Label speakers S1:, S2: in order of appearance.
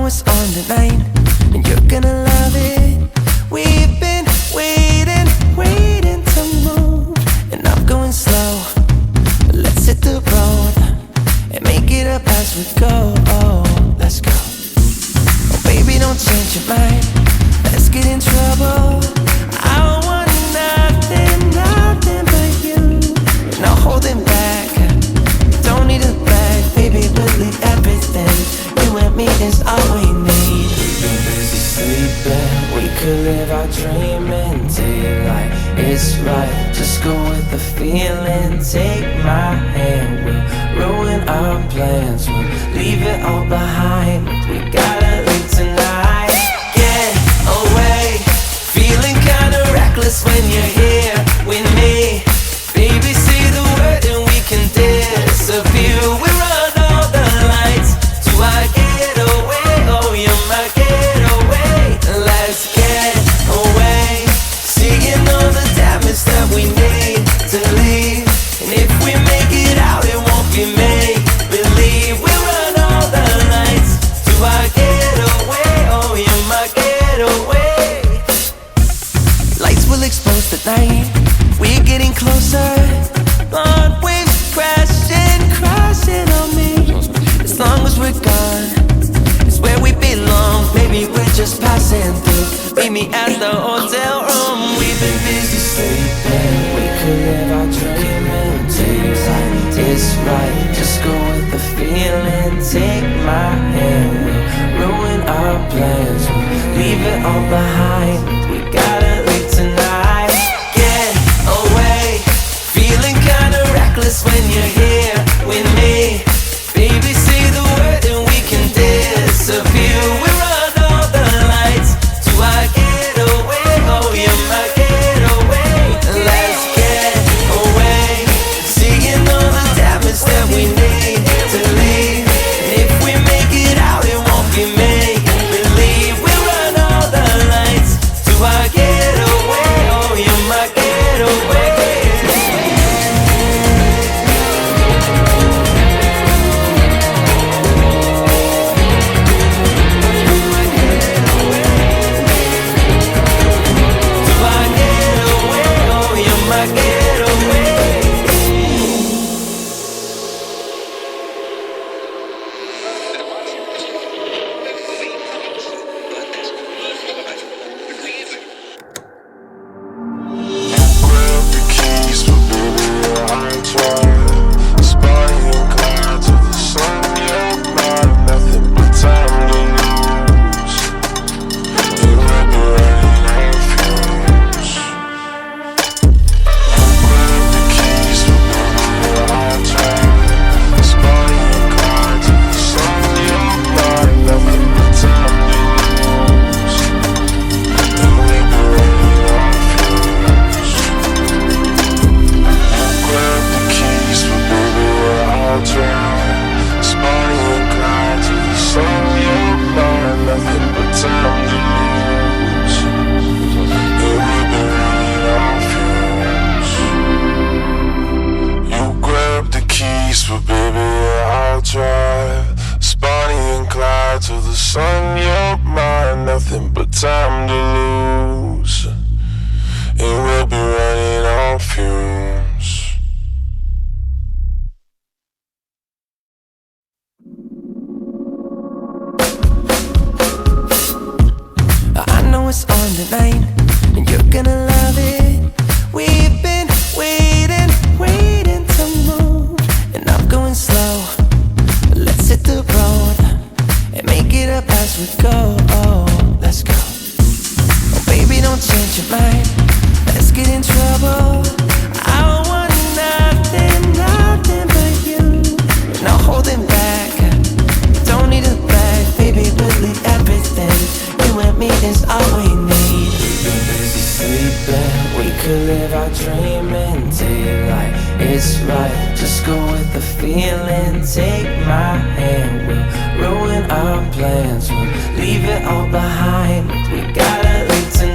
S1: know it's on tonight, and you're gonna love it. We've been waiting to move, and I'm going slow. Let's hit the road and make it up as we go. Oh, let's go. Oh, baby, don't change your mind. Let's get in trouble. I want nothing but you. No holding back. Don't need a bag, baby, believe everything. You and me is all we need. We've been busy sleeping. We could live our dream in daylight. It's right, just go with the feeling. Take my hand, we'll ruin our plans. We'll leave it all behind. We gotta leave tonight. Get away, feeling kinda reckless when you're here with me. Baby, say the word and we can disappear. We run all the lights to our getaway. Oh, you're my getaway. Let's get away, seeing all the damage that we need to leave. And if we make it out, it won't be make believe. We run all the lights to our getaway. Oh, you're my getaway. Lights will expose the night. We're getting closer. Blonde waves crashing on me. As long as we're gone, it's where we belong. Maybe we're just passing through. Meet me at the hotel room. We've been busy sleeping. We could live our dream in daylight. It's right, just go with the feeling. Take my hand, we'll ruin our plans. We'll leave it all behind. We gotta leave tonight. Get away, feeling kinda reckless when you're here with me. Baby, say the word and we can disappear. We run all the lights to our getaway. Oh, you're my getaway. Let's get away, seeing all the damage that we need to leave. And if we make it out, it won't be make believe. We run all the lights to our getaway. Oh, you're my getaway. Tonight, and you're gonna love it. We've been waiting to move, and I'm going slow. Let's hit the road and make it up as we go. Oh, let's go. Oh, baby, don't change your mind. Let's get in trouble. I want nothing but you. No holding back. Don't need a bag, baby, believe everything. You and me is all we need. We've been busy sleeping. We could live our dream in daylight. It's right, just go with the feeling. Take my hand, we'll ruin our plans. We'll leave it all behind. We gotta leave tonight.